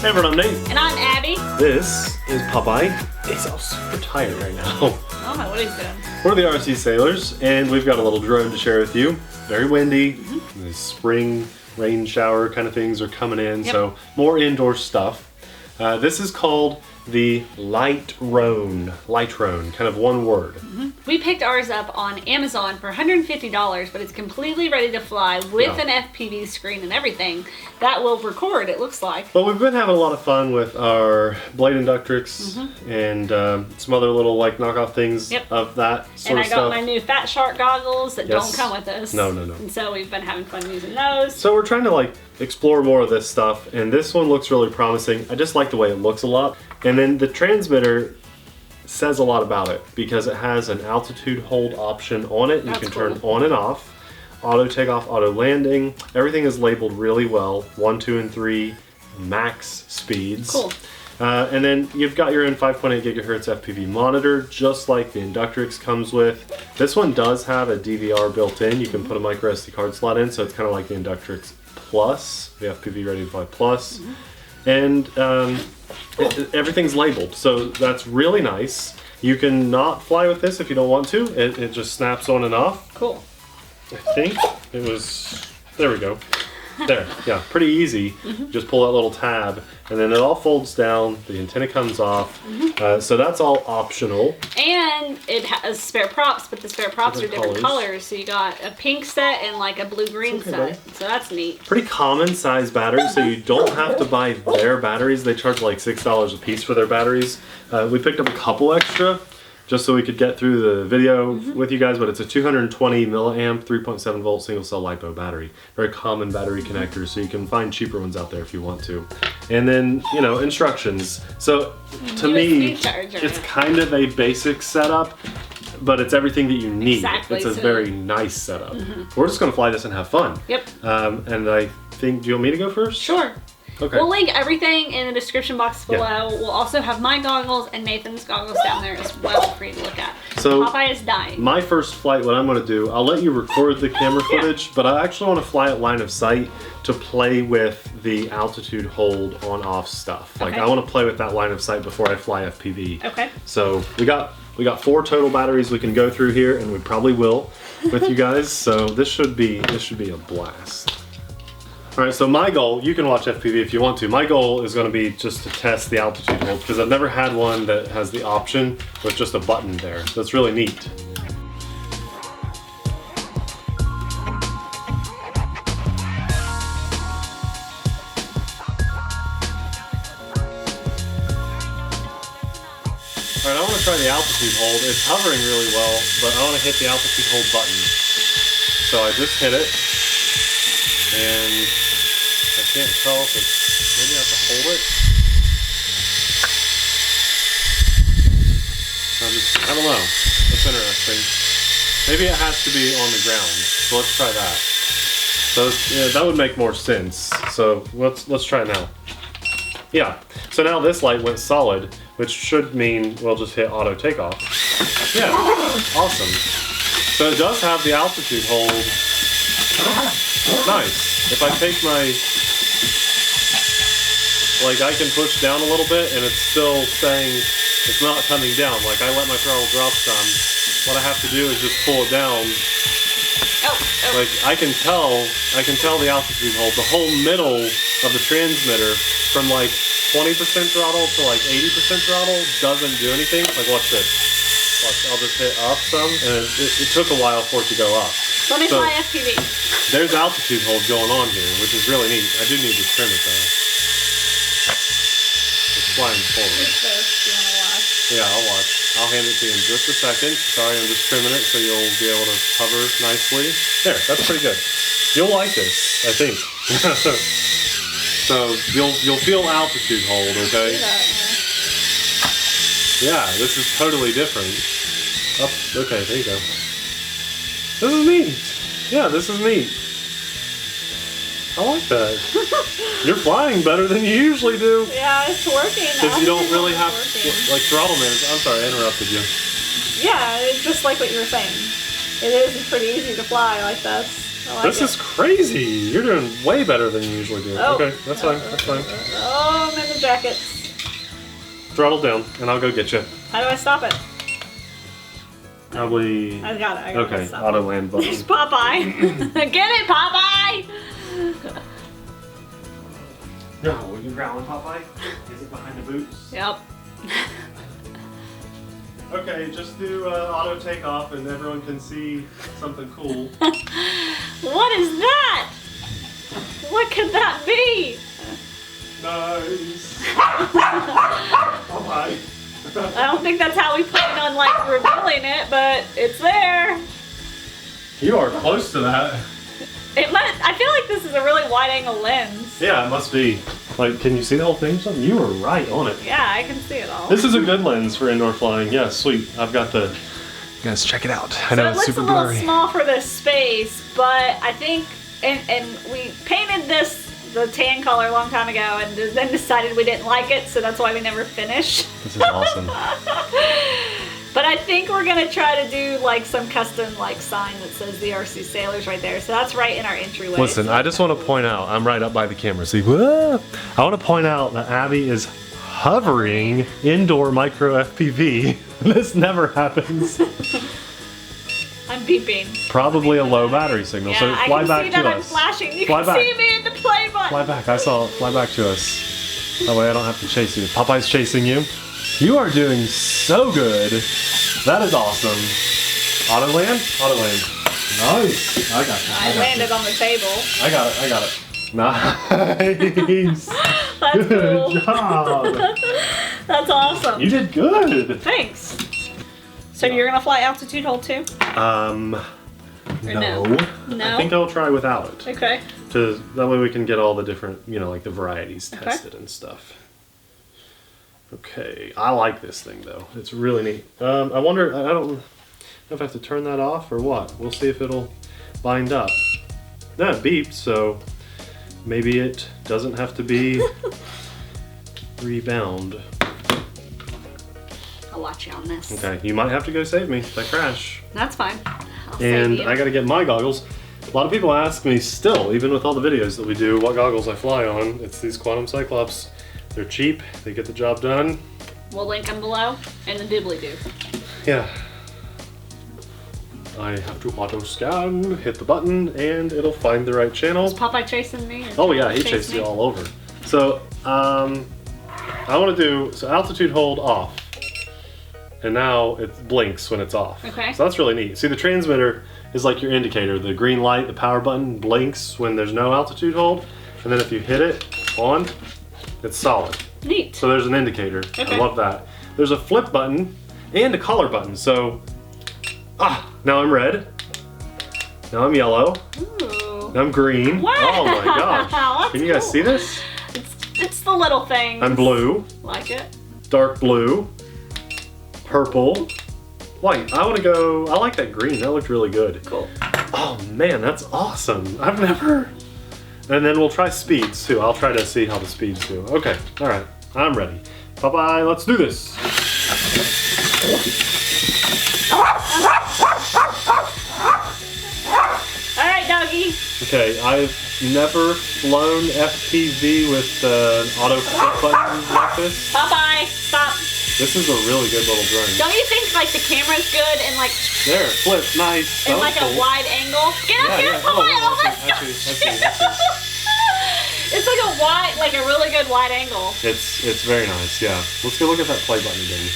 Hey everyone, I'm Nate. And I'm Abby. This is Popeye. He's all super tired right now. I don't know what he's doing. We're the RTF, and we've got a little drone to share with you. Very windy. The spring rain shower kind of things are coming in, so more indoor stuff. This is called the Lightrone, kind of one word. We picked ours up on Amazon for $150, but it's completely ready to fly with an FPV screen and everything that will record, it looks like. Well, we've been having a lot of fun with our blade inductrix and some other little like knockoff things of that sort of stuff. And I got my new Fat Shark goggles that don't come with us. No. And so we've been having fun using those. So we're trying to like explore more of this stuff, and this one looks really promising. I just like the way it looks a lot. And then the transmitter says a lot about it because it has an altitude hold option on it. You can turn on and off. Auto takeoff, auto landing. Everything is labeled really well. 1, 2, and 3 max speeds. Cool. And then you've got your own 5.8 Ghz Fpv monitor, just like the Inductrix comes with. This one does have a DVR built in. You can put a micro SD card slot in, so it's kind of like the Inductrix Plus, the FPV Ready to Fly Plus. And everything's labeled, so that's really nice. You can not fly with this if you don't want to. It just snaps on and off. Cool. I think it was, there we go. There, yeah, pretty easy. Just pull that little tab, and then it all folds down. The antenna comes off, so that's all optional. And it has spare props, but the spare props are different colors. So you got a pink set and like a blue-green set. So that's neat. Pretty common size batteries, so you don't have to buy their batteries. They charge like $6 a piece for their batteries. We picked up a couple extra, just so we could get through the video with you guys, but it's a 220 milliamp, 3.7 volt single cell LiPo battery. Very common battery connector, so you can find cheaper ones out there if you want to. And then, you know, instructions. So to me, it's kind of a basic setup, but it's everything that you need. Exactly. It's a very nice setup. We're just gonna fly this and have fun. Yep. And I think, do you want me to go first? Sure. Okay. We'll link everything in the description box below. We'll also have my goggles and Nathan's goggles down there as well for you to look at. So Popeye is dying. My first flight, what I'm going to do, I'll let you record the camera footage, but I actually want to fly at line of sight to play with the altitude hold on-off stuff. Like I want to play with that line of sight before I fly FPV. Okay. So we got 4 total batteries we can go through here, and we probably will with you guys. So this should be a blast. All right, so my goal, you can watch FPV if you want to. My goal is going to be just to test the altitude hold because I've never had one that has the option with just a button there. So it's really neat. All right, I want to try the altitude hold. It's hovering really well, but I want to hit the altitude hold button. So I just hit it, and I can't tell if it's, maybe I have to hold it. I don't know. That's interesting. Maybe it has to be on the ground. So let's try that. So yeah, that would make more sense. So let's try it now. Yeah. So now this light went solid, which should mean we'll just hit auto takeoff. Yeah. Awesome. So it does have the altitude hold. Nice. If I take my, like I can push down a little bit and it's still saying it's not coming down. Like I let my throttle drop some. What I have to do is just pull it down. Like I can tell the altitude hold. The whole middle of the transmitter from like 20% throttle to like 80% throttle doesn't do anything. Like watch this. Watch, I'll just hit up some, and it took a while for it to go up. Let me fly FPV. There's altitude hold going on here, which is really neat. I do need to trim it though. It's flying forward. Do you want to watch? Yeah, I'll watch. I'll hand it to you in just a second. Sorry, I'm just trimming it so you'll be able to hover nicely. There, that's pretty good. You'll like this, I think. So you'll feel altitude hold, okay? Yeah, this is totally different. Oh, okay, there you go. This is neat. Yeah, this is neat. I like that. You're flying better than you usually do. Yeah, it's working. Because you don't really have, like, throttle management. I'm sorry, I interrupted you. Yeah, it's just like what you were saying. It is pretty easy to fly like this. I like This it. is crazy. You're doing way better than you usually do. Oh. Okay, that's fine. That's fine. Oh, I'm in the jackets. Throttle down, and I'll go get you. How do I stop it? Probably. I got it. I got Okay, it. Stop auto it. land button. There's Popeye. Get it, Popeye! No, you growling, Popeye? Is it behind the boots? Yep. Okay, just do auto takeoff, and everyone can see something cool. What is that? What could that be? Nice. Popeye. I don't think that's how we plan on like revealing it, but it's there. You are close to that. It must. I feel like this is a really wide-angle lens. Yeah, it must be. Like, can you see the whole thing or something? You were right on it. Yeah, I can see it all. This is a good lens for indoor flying. Yeah, sweet. I've got the... You guys, check it out. I know So it it's looks super a little blurry. small for this space, but I think, and we painted the tan color a long time ago, and then decided we didn't like it, so that's why we never finished. This is awesome. But I think we're gonna try to do like some custom like sign that says TheRcSaylors right there. So that's right in our entryway. Listen, So I just want to point out, I'm right up by the camera. See, whoa. I want to point out that Abby is hovering indoor micro FPV. This never happens. I'm beeping. Probably a low battery signal. Yeah, So I fly can back see to that I'm us. flashing. You Fly can back. see me in the play button. Fly back. I saw. Fly back to us. That way I don't have to chase you. Popeye's chasing you. You are doing so good. That is awesome. Auto land? Auto land. Nice. I got you. I landed on the table. I got it. I got it. Nice. That's Good cool. job. That's awesome. You did good. Thanks. So you're gonna fly altitude hold too? No. No? I think I'll try without it. Okay. That way we can get all the different, you know, like the varieties tested and stuff. Okay, I like this thing though. It's really neat. I wonder, I don't know if I have to turn that off or what. We'll see if it'll bind up. No, it beeped, so maybe it doesn't have to be rebound. I'll watch you on this. Okay, you might have to go save me if I crash. That's fine. I'll And save you. I gotta get my goggles. A lot of people ask me still, even with all the videos that we do, what goggles I fly on. It's these Quantum Cyclops. They're cheap, they get the job done. We'll link them below and the doobly-doo. Yeah. I have to auto scan, hit the button, and it'll find the right channel. Is Popeye chasing me? Oh yeah, he Chase chased me? you all over. So, I want to do, so altitude hold off. And now it blinks when it's off. Okay. So that's really neat. See, the transmitter is like your indicator. The green light, the power button blinks when there's no altitude hold. And then if you hit it on, it's solid. Neat. So there's an indicator. Okay. I love that. There's a flip button and a color button. So, now I'm red. Now I'm yellow. Ooh. Now I'm green. Wow. Oh my gosh. That's Can you guys cool. see this? It's the little things. I'm blue, Like it. dark blue, purple, white. I want to go, I like that green. That looked really good. Cool. Oh man, that's awesome. I've never. And then we'll try speeds too. I'll try to see how the speeds do. Okay, all right, I'm ready. Bye-bye, let's do this. All right, doggy. Okay, I've never flown FPV with an auto flip button like this. Popeye, stop. This is a really good little drone. Don't you think like the camera's good and like There, flip, nice. in That was like cool. a wide angle? Get up here, Oh, Popeye! Oh my I see, I gosh. see, I see. It's like a wide, like a really good wide angle. It's very nice, yeah. Let's go look at that play button again.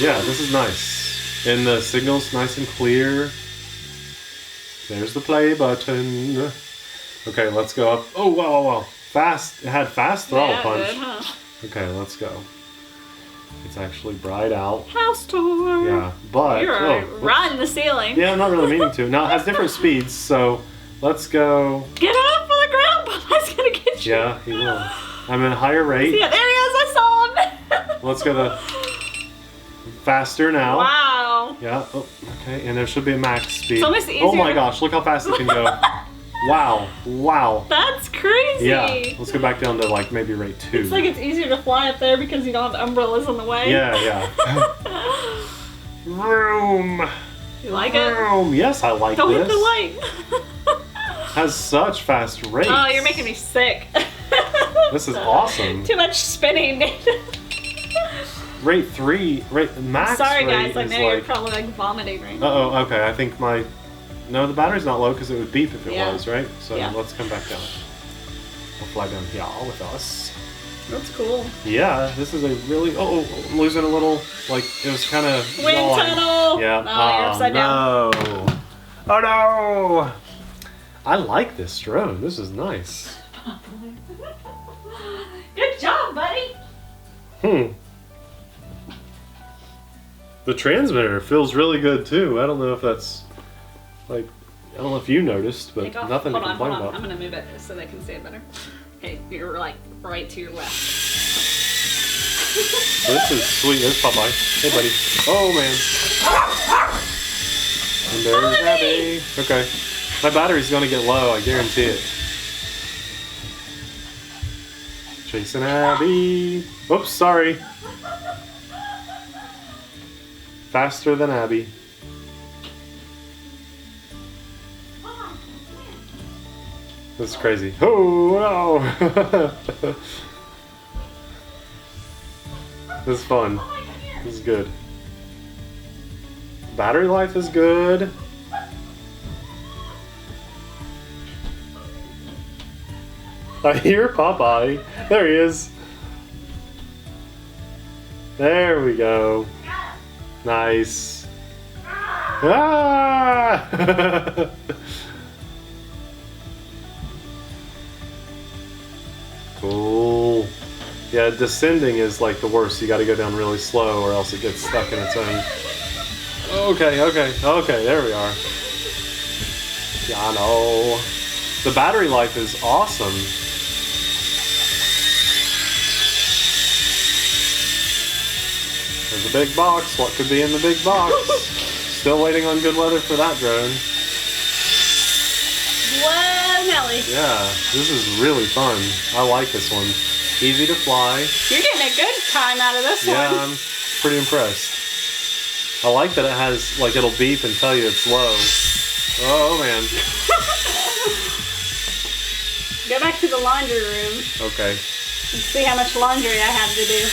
Yeah, this is nice. And the signal's nice and clear. There's the play button. Okay, let's go up. Oh, wow, wow, wow. Fast, it had fast throttle Yeah, punch. good, huh? Okay, let's go. It's actually bright out. House tour. Yeah, but... You're whoops. riding the ceiling. Yeah, I'm not really meaning to. Now, it has different speeds, so let's go... Get off of the ground, Popeye's gonna get you. Yeah, he will. I'm at a higher rate. Yeah, there he is, I saw him. Let's go to faster now. Wow. Yeah, oh, okay, and there should be a max speed. It's almost Oh my easier. gosh, look how fast it can go. Wow, wow. That's crazy. Yeah, let's go back down to like maybe rate 2. It's like it's easier to fly up there because you don't have umbrellas in the way. Yeah, yeah. Vroom. You like it? Yes, I like Don't this. hit the light. Has such fast rates. Oh, you're making me sick. This is awesome. Too much spinning. Rate 3, max Sorry rate guys, I is know you're like... probably like vomiting right now. Uh-oh, okay, I think my... No, the battery's not low because it would beep if it Yeah. was, right? So Yeah. let's come back down. We'll fly down here with us. That's cool. Yeah, this is a really... Oh, I'm losing a little... Like, it was kind of... Wind tunnel! Yeah. Oh, you're upside down. No. Oh, no! I like this drone. This is nice. Good job, buddy! The transmitter feels really good, too. I don't know if that's... Like... I don't know if you noticed, but Takeoff. nothing to Hold complain on. about. I'm gonna move it so they can see it better. Okay, you're like right to your left. This is sweet. There's Popeye. Hey, buddy. Oh, man. And there's Abby. Okay. My battery's gonna get low, I guarantee it. Chasing Abby. Oops, sorry. Faster than Abby. This is crazy. Oh, no. This is fun. This is good. Battery life is good. I hear Popeye. There he is. There we go. Nice. Ah! Cool. Yeah, descending is like the worst. You got to go down really slow or else it gets stuck in its own. Okay, there we are. Yeah, I know. The battery life is awesome. There's a big box. What could be in the big box? Still waiting on good weather for that drone. Whoa, Nelly. Yeah, this is really fun. I like this one. Easy to fly. You're getting a good time out of this one. Yeah, I'm pretty impressed. I like that it has, like, it'll beep and tell you it's low. Oh, man. Go back to the laundry room. Okay. And see how much laundry I have to do.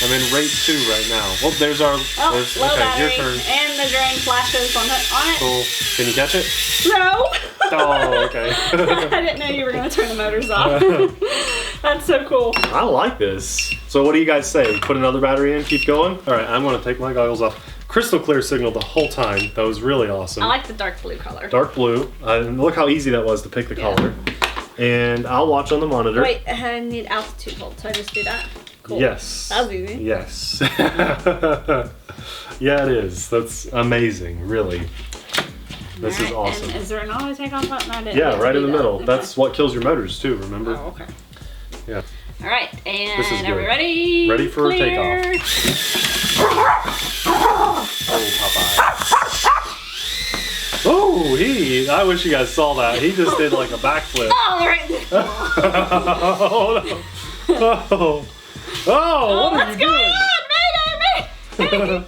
I'm in rate 2 right now. Well, there's our... Oh, there's, low okay, battery. your turn. And the drone flashes on it. Cool. Can you catch it? No. Oh, okay. I didn't know you were going to turn the motors off. That's so cool. I like this. So what do you guys say? Put another battery in, keep going? All right, I'm going to take my goggles off. Crystal clear signal the whole time. That was really awesome. I like the dark blue color. Dark blue. And look how easy that was to pick the color. And I'll watch on the monitor. Wait, I need altitude hold. So I just do that? Cool. Yes. That was easy. Yes. Yeah, it is. That's amazing, really. This is awesome. And is there an auto takeoff button? I didn't Yeah, right in the middle. Okay. That's what kills your motors too, remember? Oh, okay. Yeah. All right, and This is are we good. ready? Ready for Clear. takeoff. Oh, Popeye. Oh, I wish you guys saw that. He just did like a backflip. Oh, right. Oh, no. Oh, what are you doing? What's going on?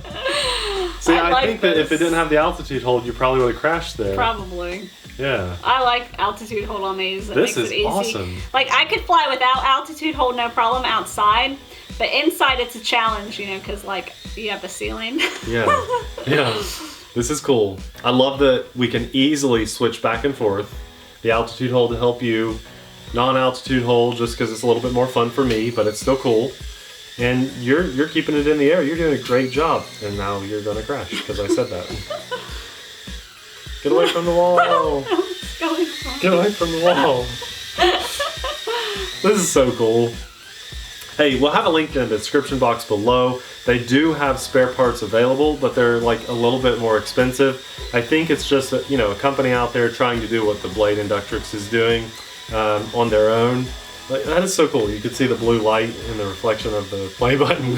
See, I like think that if it this. didn't have the altitude hold, you probably would have crashed there. Probably. Yeah. I like altitude hold on these. It This makes is it easy. awesome. Like I could fly without altitude hold, no problem, outside. But inside it's a challenge, you know, because like you have the ceiling. Yeah. Yeah. This is cool. I love that we can easily switch back and forth. The altitude hold to help you. Non-altitude hold just because it's a little bit more fun for me, but it's still cool. And you're keeping it in the air. You're doing a great job. And now you're gonna crash because I said that. Get away from the wall. Get away from the wall. This is so cool. Hey, we'll have a link in the description box below. They do have spare parts available, but they're like a little bit more expensive. I think it's just a, a company out there trying to do what the Blade Inductrix is doing on their own. Like, that is so cool. You can see the blue light in the reflection of the play button.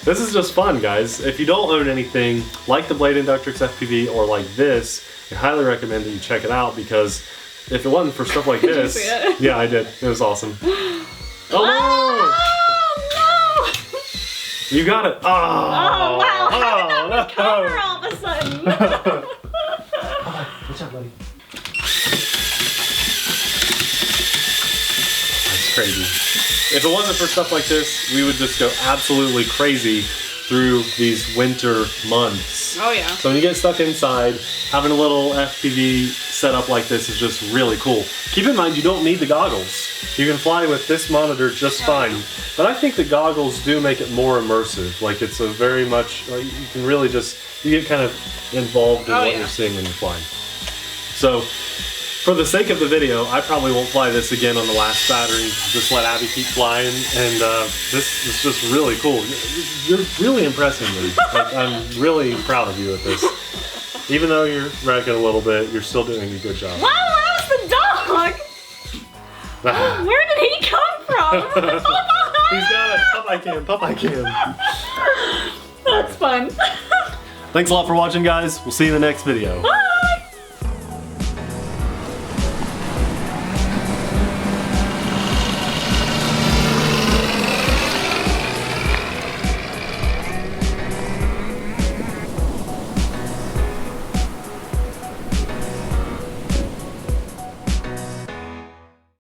This is just fun, guys. If you don't own anything like the Blade Inductrix FPV or like this, I highly recommend that you check it out because if it wasn't for stuff like this, Did you see it? Yeah, I did. It was awesome. Oh, no! You got it. Oh, Oh wow! How did that no. recover all of a sudden? What's up, buddy? That's crazy. If it wasn't for stuff like this, we would just go absolutely crazy through these winter months. Oh yeah. So when you get stuck inside, having a little FPV setup like this is just really cool. Keep in mind, you don't need the goggles. You can fly with this monitor just fine. But I think the goggles do make it more immersive. Like it's a very much, you can really just, you get kind of involved in what you're seeing when you're flying. So, for the sake of the video, I probably won't fly this again on the last battery. Just let Abby keep flying, and this is just really cool. You're really impressing me. Like, I'm really proud of you with this. Even though you're wrecking a little bit, you're still doing a good job. Wow, that was the dog! Where did he come from? He's got it. Popeye cam. That's fun. Thanks a lot for watching, guys. We'll see you in the next video. Bye.